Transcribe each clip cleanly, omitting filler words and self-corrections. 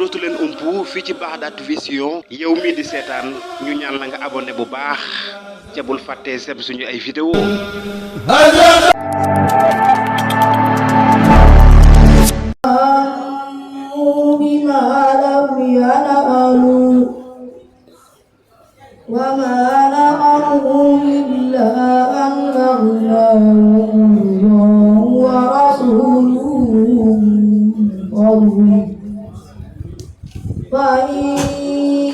dootu leen umpu fii ci Baghdad Vision yow mii di seetaan ñu ñaan la nga abonné bu baax ca bul fàttee seb suñu ay vidéo فإن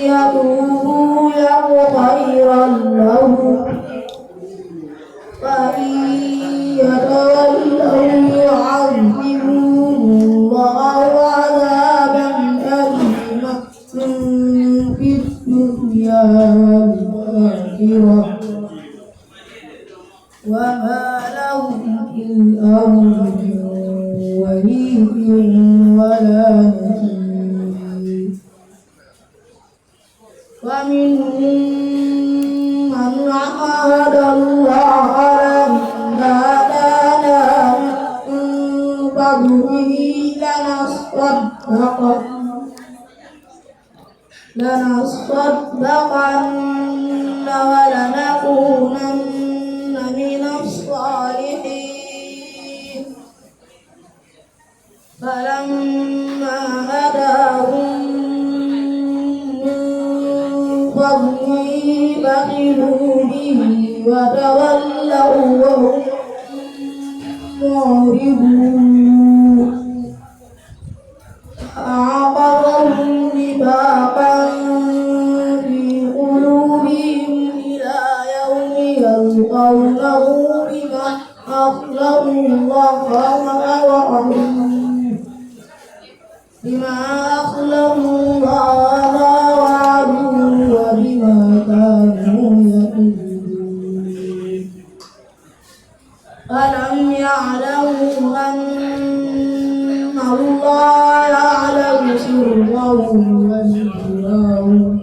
يتوبوا يك خيرا لهم فإن يتولوا يعذبهم الله عذابا أليما في الدنيا والآخرة وما لهم في الأرض من ولي ولا نصير ومنهم من عاهد الله لما كان من فضله لنصدقن ولنكونن من الصالحين فلما هداهم فضله بخلوا به وتولوا وهم معرضون فأعقبهم نفاقا في قلوبهم إلى يوم يلقونه بما أخلفوا الله وبما كانوا يكذبون ألم يعلموا أن الله يعلم سرهم ونجواهم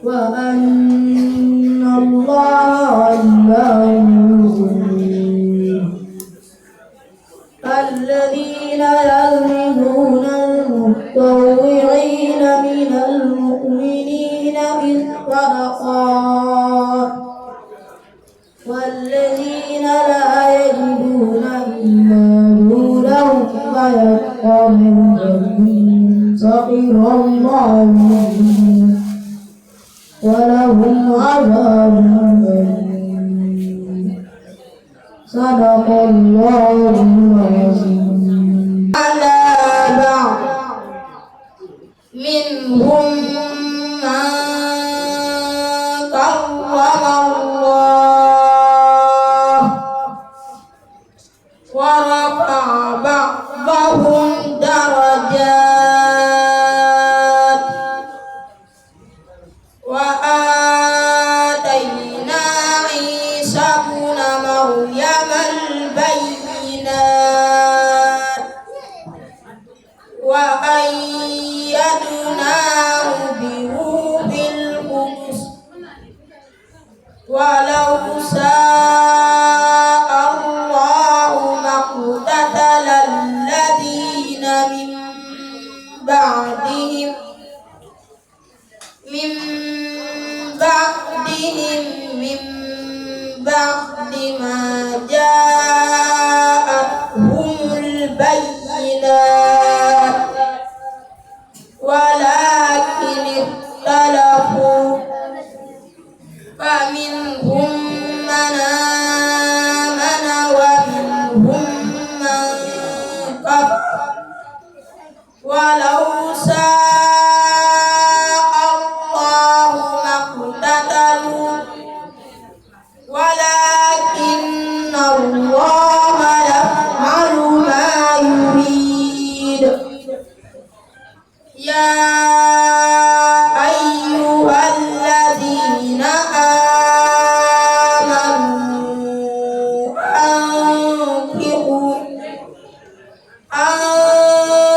وأن الله علام الغيوب الذين يلمزون المتطوعين من المؤمنين بالصدقات والذين لا يجدون إلا جهدهم فيسخرون منهم سخر الله منهم ولهم عذاب أليم صدق الله العظيم على بعض منهم من كرم الله ورفع بعضهم درجات وآتينا عيسى ابن مريم البينات وأيدناه بروح القدس ولو شاء الله ما اقتتل الذين من بعد ما جاءتهم البينات ولكن اختلفوا فمنهم من آمن ومنهم من كفر ولو شاء الله ما اقتتلوا ولكن الله يفعل ما يريد يا أيها الذين آمنوا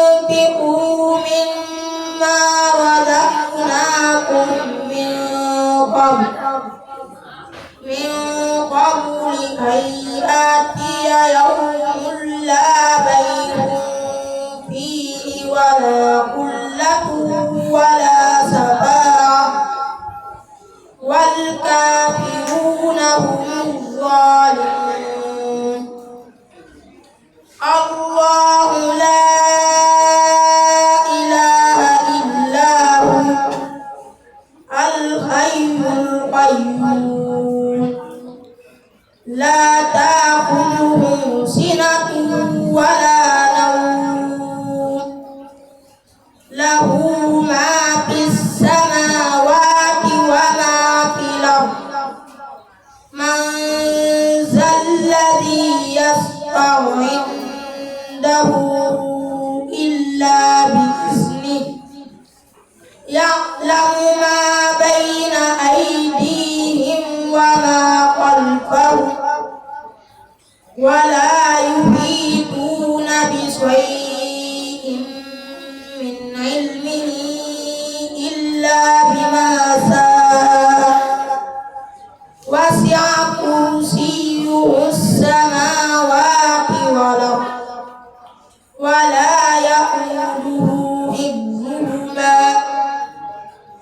أنفقوا مما رزقناكم من قبل أن يأتي يوم لا بيع فيه ولا الظالمون الله لا إله إلا هو الحي القيوم لا تأخذه سنة ولا نوم له ما في السماوات وما في الأرض من ذا الذي يشفع عنده إلا بإذنه يعلم ما بين أيديهم وما خلفهم ولا يحيطون بشيء من علمه إلا بما شاء وسع كرسيه السماوات والأرض ولا يئوده حفظهما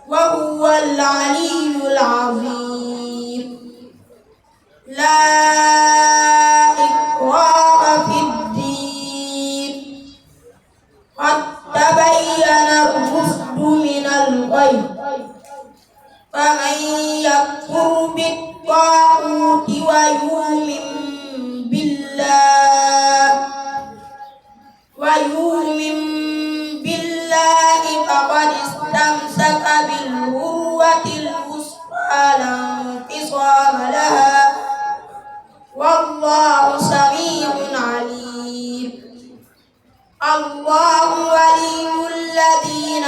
وهو العلي العظيم لا إكراه في الدين قد تبين الرشد من الغي فمن يكفر بالطاغوت ويؤمن بالله فقد استمسك بالعروة الوثقى لا انفصام لها والله سميع عليم الله ولي الذين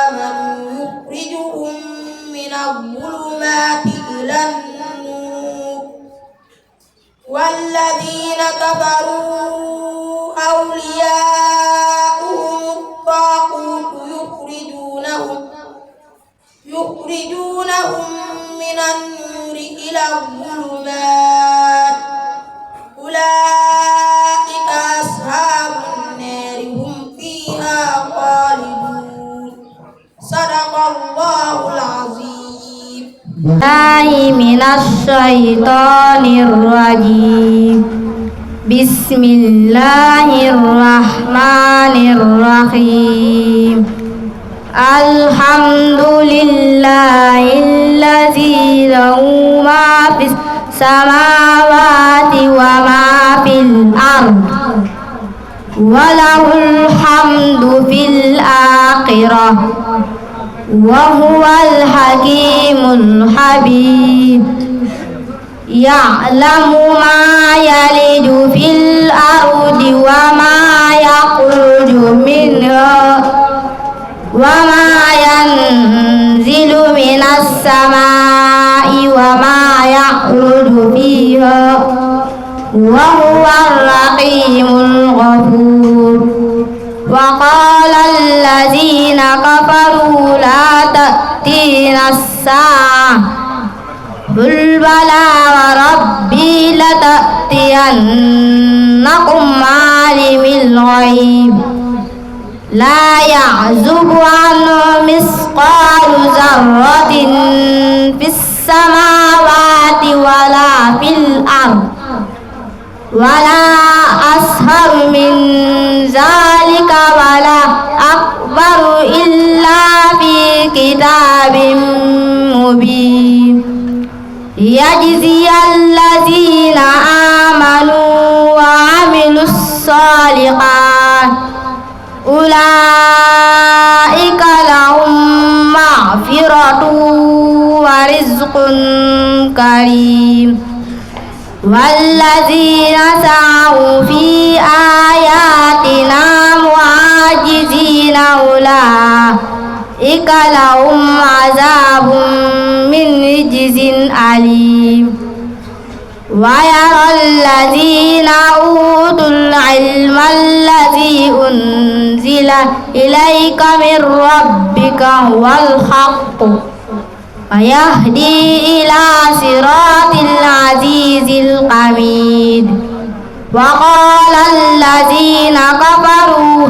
آمنوا يخرجهم من الظلمات إلى النور والذين كفروا أولياؤهم الطاغوت يخرجونهم من النور إلى الظلمات أولئك أصحاب النار هم فيها خالدون صدق الله العظيم. الله من الشيطان الرجيم. بسم الله الرحمن الرحيم. الحمد لله الذي له ما في السماوات وما في الأرض وله الحمد في الآخرة وهو الحكيم الحبيب يعلم ما يلج في الأرض وما يخرج منها وما ينزل من السماء وما يعرج فيها وهو الرحيم الغفور. وقال الذين كفروا لا تأتينا الساعة قل بلى وربي لتأتينكم عالم الغيب لا يعزب عنه مثقال ذرة في السماوات ولا في الأرض ولا أصغر من ذلك ولا أكبر إلا في كتاب مبين يجزي الذين آمنوا وعملوا الصالحات أولئك لهم مغفرة ورزق كريم. والذين سعوا في آياتنا معاجزين أولئك لهم عذاب من رجز أليم. ويرى الذين أوتوا العلم الذي أنزل إليك من ربك هو الحق ويهدي إلى صراط العزيز الحميد. وقال الذين كفروا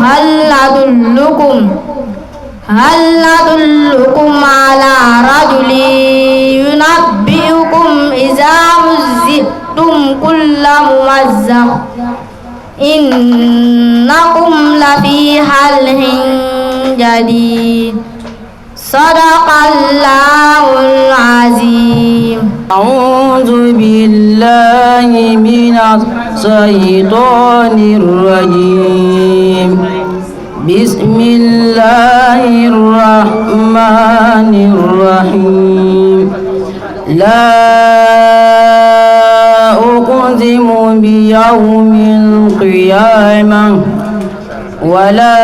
هل ندلكم على رجل ينبئكم إذا كل ممزق إنكم لفي خلق جديد صدق الله العظيم. أعوذ بالله من الشيطان الرجيم. بسم الله الرحمن الرحيم. لا أقسم بيوم القيامة ولا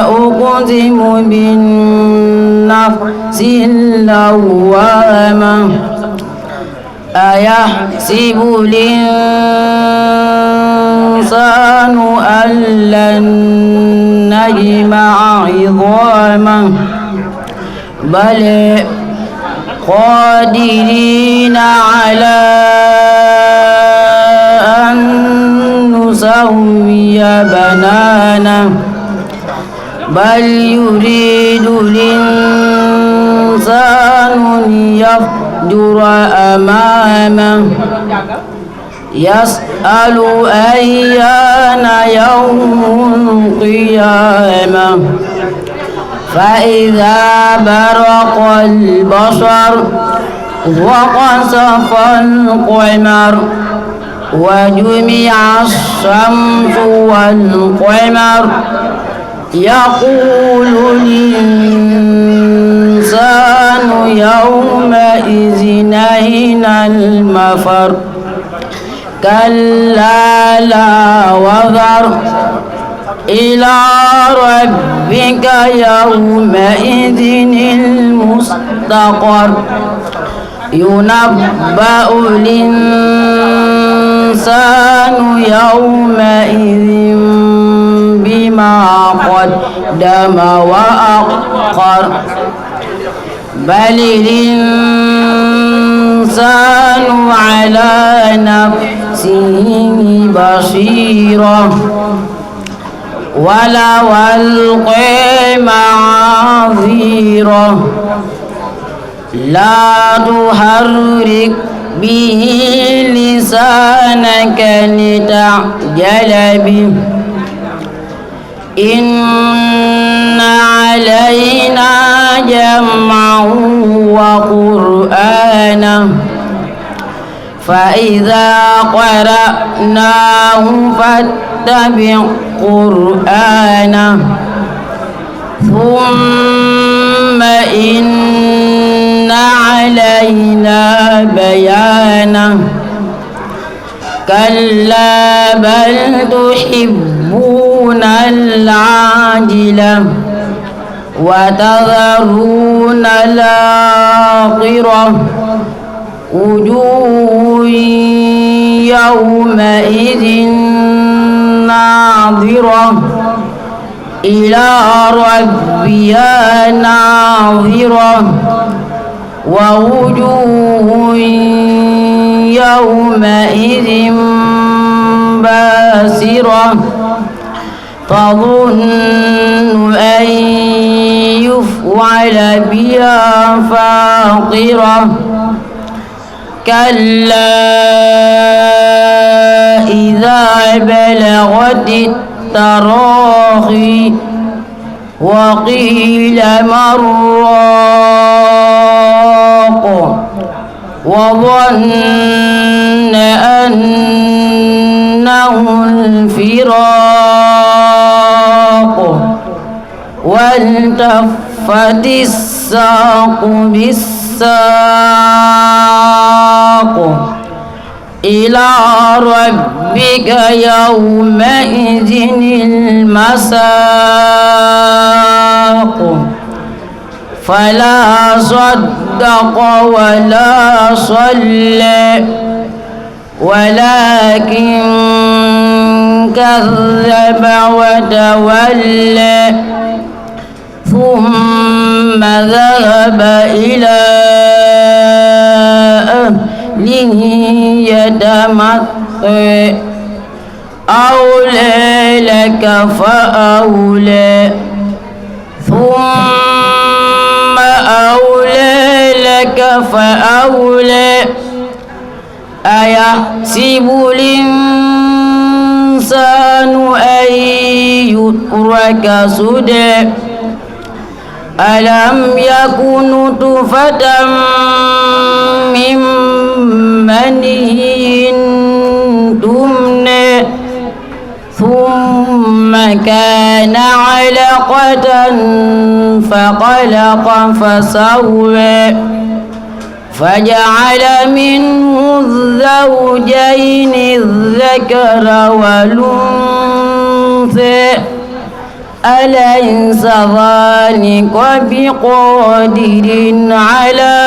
أقسم بالنفس اللوامة أيحسب الإنسان أن لن نجمع عظامه بل قادرين على أن نسوي بنانه بل يريد الإنسان ليفجر أمامه يسأل أيان يوم القيامة فإذا برق البصر وخسف القمر وجمع الشمس والقمر يقول الإنسان يومئذ أين المفر كلا لا وزر إلى ربك يومئذ المستقر ينبأ الإنسان يومئذ بما قدم وأخر بل الإنسان على نفسه بصيرة ولو ألقى معاذيره لا تحرك به لسانك لتعجل به إن علينا جمعه وقرآنه فإذا قرأناه فاتبع قرآنه ثم إن علينا بيانه كلا بل تحبون العاجلة وتذرون الآخرة وجوه يومئذ ناظرة إلى ربها ناظرة ووجوه يومئذ باسرة تظن أن يفعل بها فاقرة كلا إذا بلغت التراخي وقيل من راق وظن أنه الفراق والتفت الساق بالساق إلى ربك يومئذ المساق فلا صدق ولا صلى ولكن كذب وتولى ثم ذهب إلى أهله يتمطى أولى لك فأولى ثم أولى لك فأولى أيحسب الإنسان أن يترك سدى ألم يكن نطفة من مني تمنى ثم كان علقة فخلق فسوى فجعل منه الزوجين الذكر والأنثى أليس ذلك بقادر على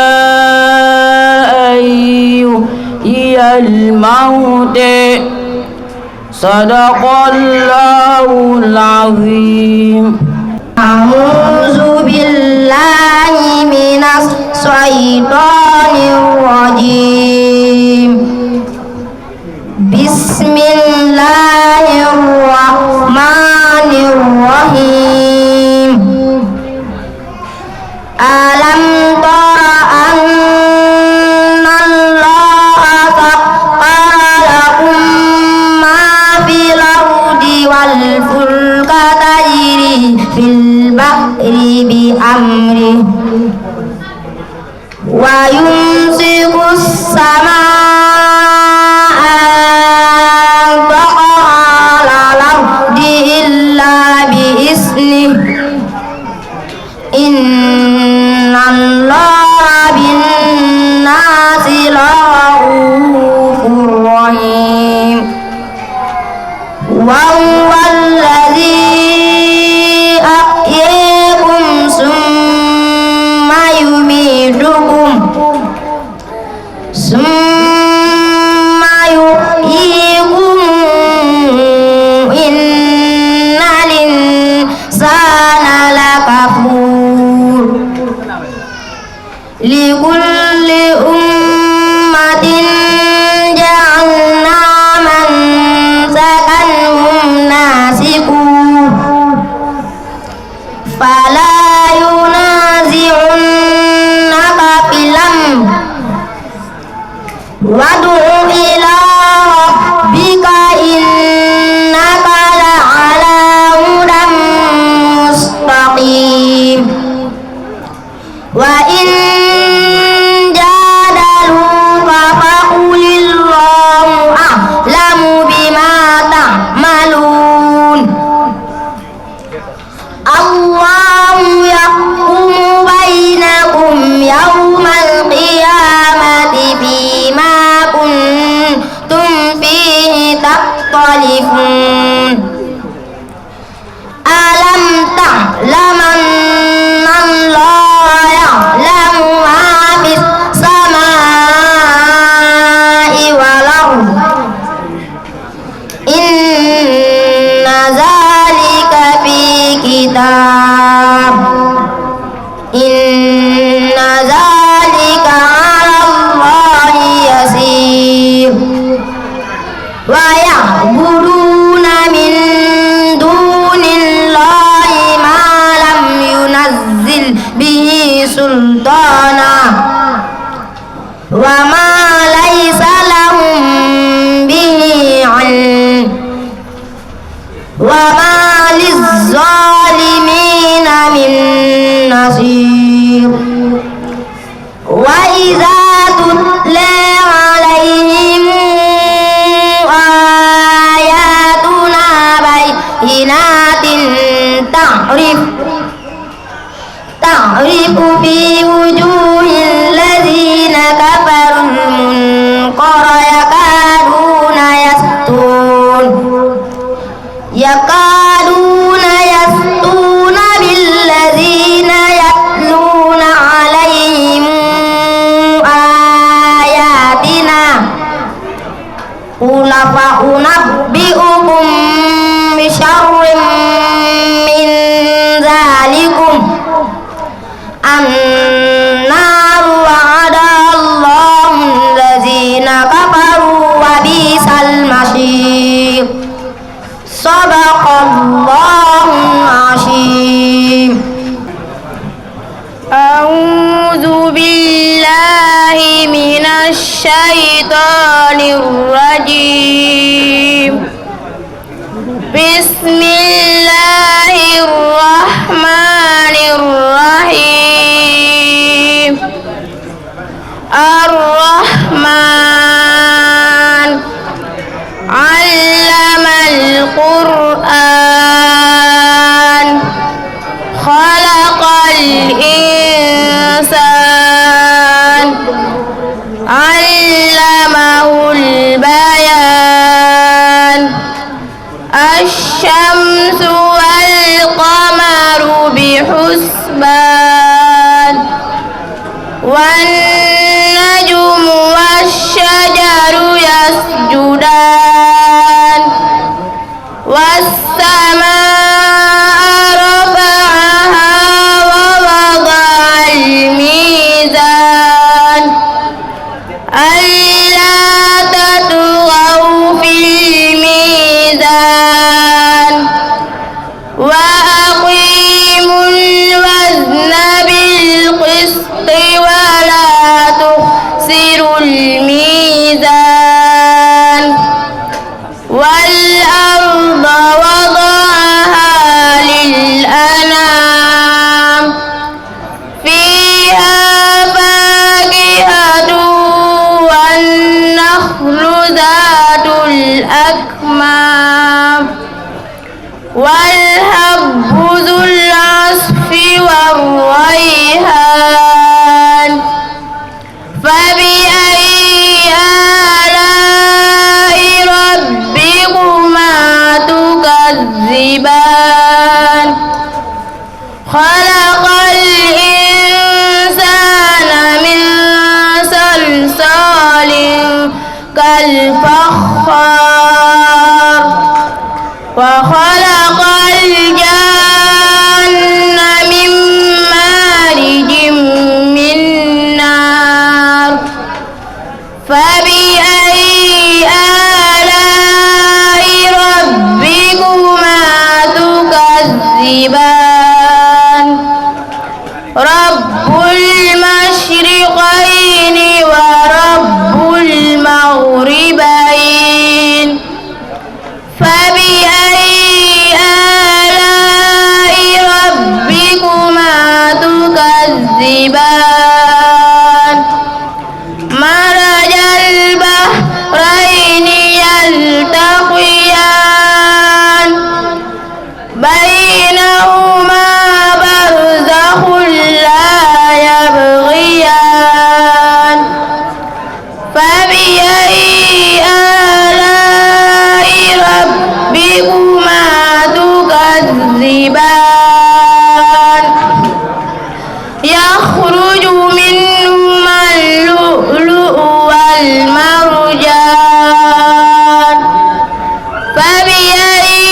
أن يحيي الموتى صدق الله العظيم. أعوذ بالله من الشيطان الرجيم. بسم الله الرحمن الرحيم. ألم تر أن الله سخر لكم ما في الأرض والفلك تجري في البحر بأمره ويمسك السماء أن تقع على الأرض إلا بإذنه إن الله بالناس لرؤوف رحيم. وهو الذي أحياكم ثم يميتكم ثم يحييكم إن الإنسان لكفور. لكل أمة جعلنا منسكا هم ناسكوه فلا ينازعنك في الأمر وادع إلى ربك إنك لعلى هدى مستقيم. وإن جادلوك فقل الله أعلم بما تعملون. الله يحكم بينكم يوم القيامة فيما كنتم فيه تختلفون. ألم تعلم أن الله يعلم ما في السماء والأرض إن ذلك في كتاب إن ذلك على الله يسير. ويعبدون من دون الله ما لم ينزل به سلطانا وما ليس لهم به علم وما للظالمين من نصير. وإذا تتلى عليهم آياتنا بينات تعرف في وجوه الذين كفروا المنكر يكادون يسطون بالذين يتلون عليهم آياتنا قل فأنبئكم بشر من ذلكم النار وعد الله الذين كفروا وبئس المصير. صدق الله العظيم. أعوذ بالله من الشيطان الشيطان الرجيم. بسم الله الرحمن الرحيم. الرحمن علم القرآن خلق الإنسان علمه البيان. الشمس والقمر بحسبان والنجم والشجر يسجدان والسماء رفعها ووضع الميزان ألا تطغوا في الميزان وأقيموا الوزن بالقسط ولا تخسروا الميزان. والأرض وضعها للأنام فيها فاكهة والنخل ذات الأكمام والهب ذو العصف والريحان. فبأي آلاء ربكما تكذبان. خلق الإنسان من صلصال كالفخار وخلق الجن من مارج من نار. فبأي آلاء ربكما تكذبان. رب المشرقين ورب المغربين. فبأي آلاء ربكما تكذبان. مرج البحرين يلتقيان بينهما برزخ لا يبغيان. فبأي آلاء ربكما تكذبان. يخرج منهما اللؤلؤ والمرجان. فبأي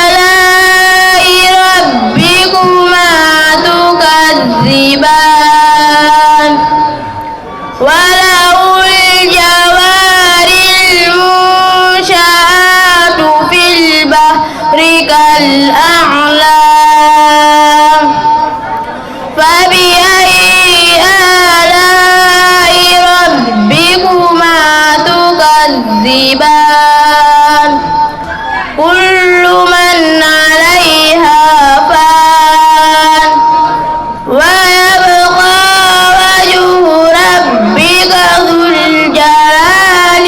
آلاء ربكما تكذبان. وله الجوار المنشآت في البحر كالأعلام. فبأي آلاء ربكما تكذبان. كل من عليها فان ويبقى وجه ربك ذو الجلال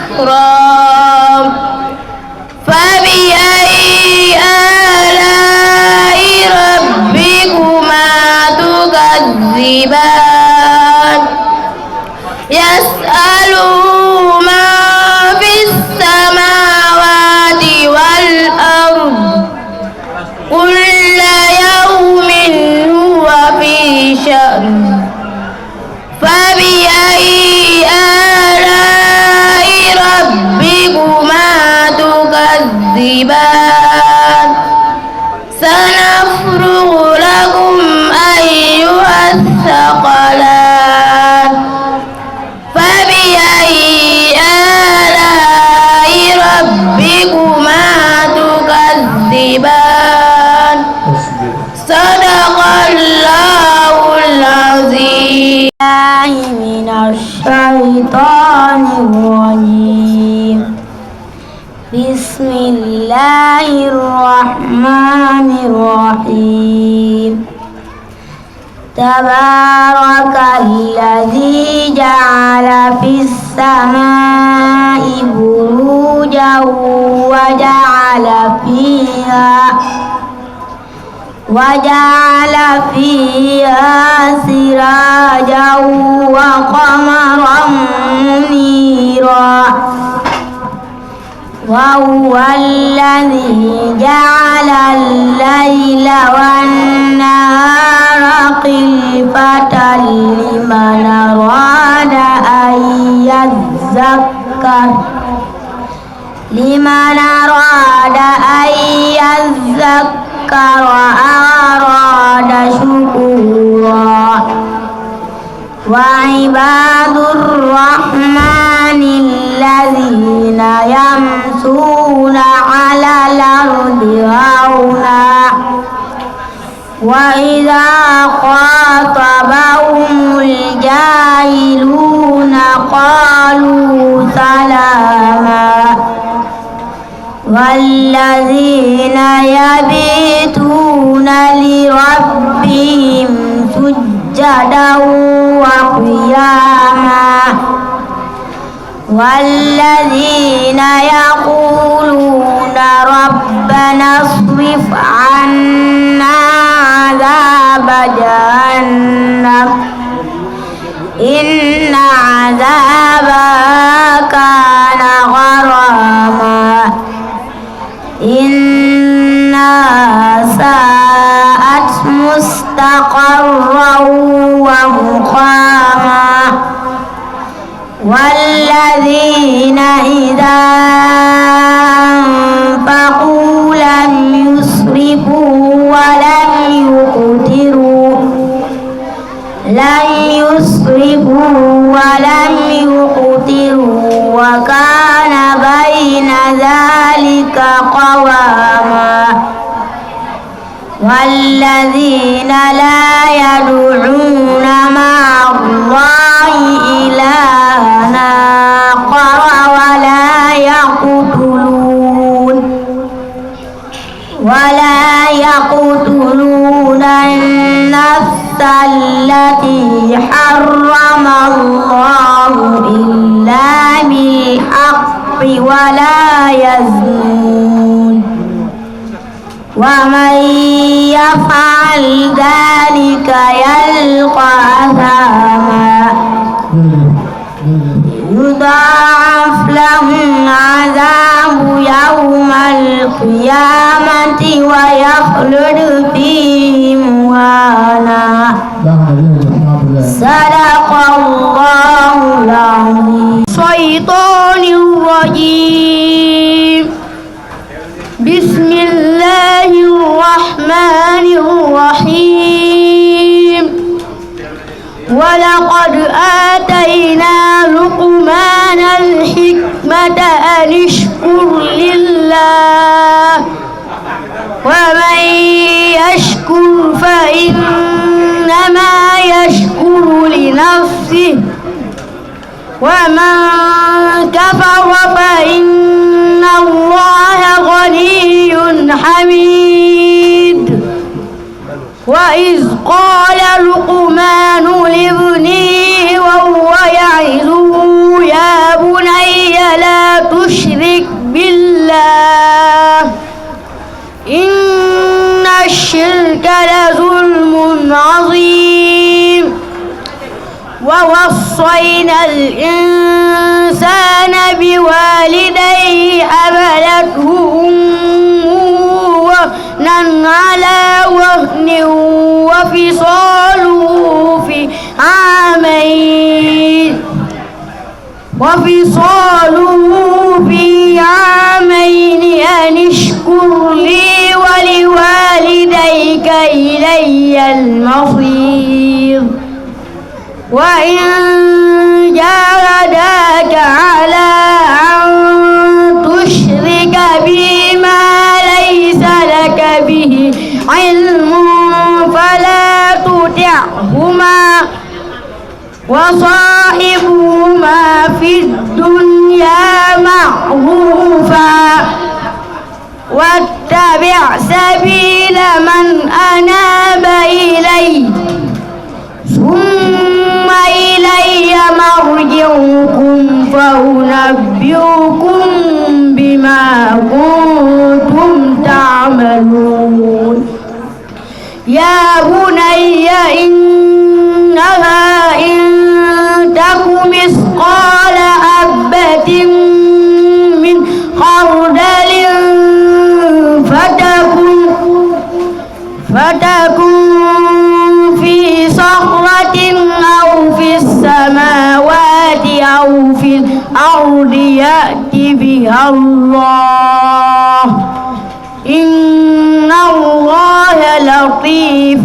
والإكرام. فبأي آلاء ربكما تكذبان. يسأله من في السماوات والأرض كل يوم هو في شأن. فبأي آلاء ربكما تكذبان. سنفرغ لكم أيها الثقلان. فبأي الشيطان الرجيم. بسم الله الرحمن الرحيم. تبارك الذي جعل في السماء بروجا وجعل فيها سراجا وقمرا منيرا وهو الذي جعل الليل والنهار خلفة لمن أراد أن يذكر أراد شكورا. وعباد الرحمن الذين يمشون على الأرض هونا وإذا خاطبهم الجاهلون قالوا سلاما. والذين يبيتون لربهم سجدا وقياما والذين يقولون ربنا اصرف عنا عذاب جهنم إن عذابها كان غراما إنها ساءت مستقرا ومقاما. والذين إذا أنفقوا لم يسرفوا ولم يقتروا وكان بين ذلك قواما. والذين لا يدعون مع الله إلها آخر ولا يقتلون النفس التي حرم الله إلا بالحق ولا يزنون. ومن يفعل ذلك يلقى أثاما يضاعف له العذاب يوم القيامة ويخلد فيه مهانا. صدق الله العظيم. الشيطان الرجيم. بسم الله الرحمن الرحيم. ولقد آتينا لقمان الحكمة أن اشكر لله ومن يشكر فإنما يشكر لنفسه ومن كفر فإن الله غني حميد. وإذ قال لقمان لابنه وهو يعظه يا بني لا تشرك بالله إن الشرك لظلم عظيم. ووصينا الإنسان بوالديه حملته أمه وهنا على وهن وفصاله في عامين أن اشكر لي ولوالديك إلي المصير. وإن جاهداك على أن تشرك بي ما ليس لك به علم فلا تطعهما وصاحبهما سبيل من أناب إلي ثم إلي مرجعكم فأنبئكم بما كنتم تعملون يا بني إنها إن تك مثقال حبة من خردل فتكن في صخرة أو في السماوات أو في الأرض يأت بها الله إن الله لطيف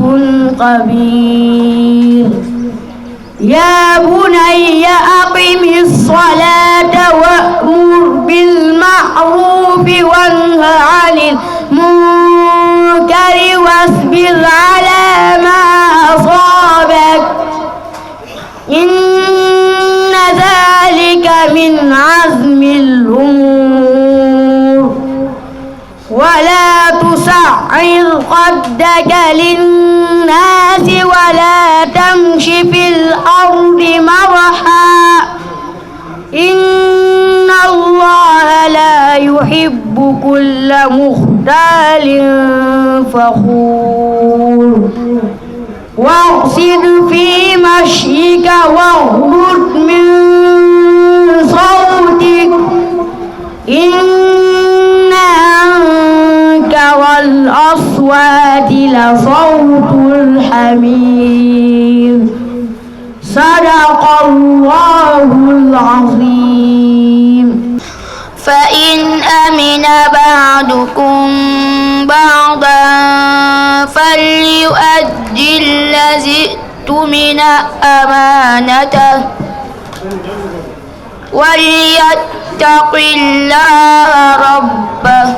خبير يا بني أقم الصلاة وأمر بالمعروف وانه عن المنكر واصبر على ما أصابك إن ذلك من عزم الأمور ولا تصعر خدك للناس ولا تمش في الأرض مرحا إن الله لا يحب كل مختال فخور واقصد في مشيك واغضض من صوتك إن أنكر الأصوات لصوت الحمير صدق الله العظيم فإن أمن بعضكم بعضا فليؤدي الذي اؤتمن أمانته وليتق الله ربه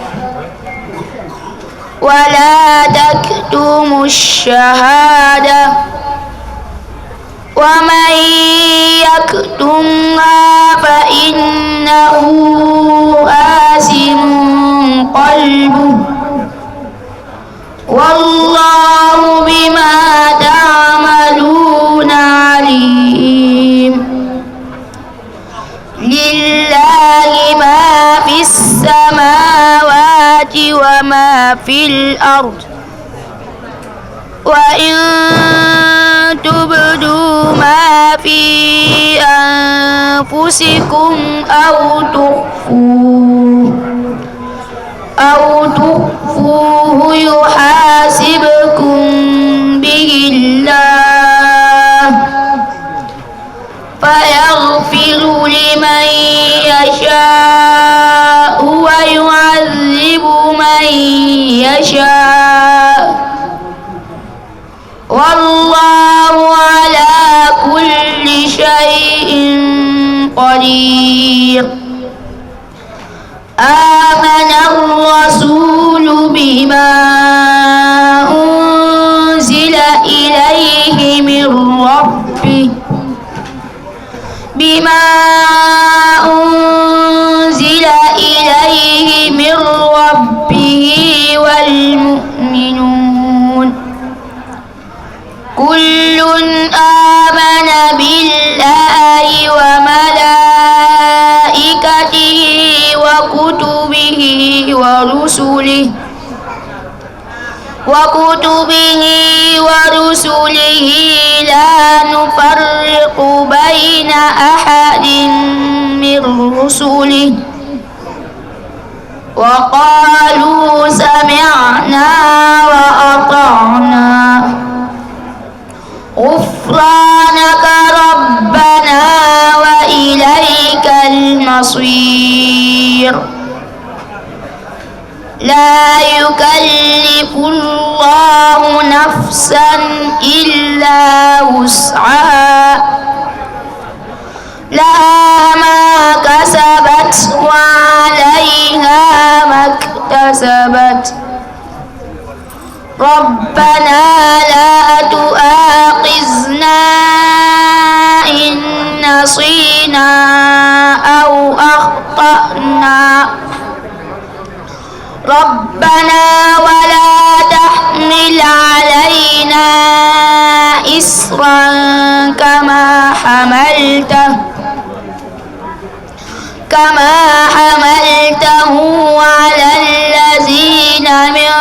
ولا تكتموا الشهادة ومن يكتمها فإنه آثم قلبه والله بما تعملون عليم لله ما في السماوات وما في الأرض وإن تبدوا ما في أنفسكم أو تخفوه يحاسبكم به الله فيغفر لمن يشاء ويعذب من يشاء والله على كل شيء قدير آمن الرسول بما أنزل إليه من ربه والمؤمنون كل آمن بالله وملائكته وكتبه ورسله لا نفرق بين أحد من رسله وقالوا سمعنا وأطعنا غفرانك ربنا وإليك المصير لا يكلف الله نفسا إلا وسعها لها ما كسبت وعليها ما اكتسبت ربنا لا تؤاخذنا إن نسينا أو أخطأنا ربنا ولا تحمل علينا إصرا كما حملته على الذين من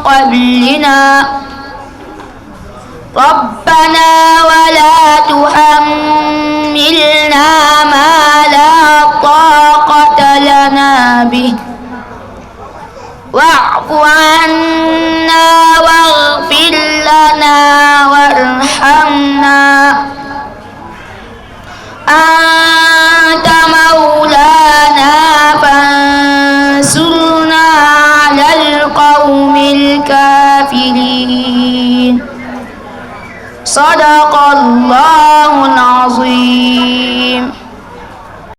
قبلنا ربنا ولا تحملنا ما لا طاقة لنا به واعف عنا واغفر لنا وارحمنا أنت مولانا فانصرنا على القوم الكافرين صدق الله العظيم.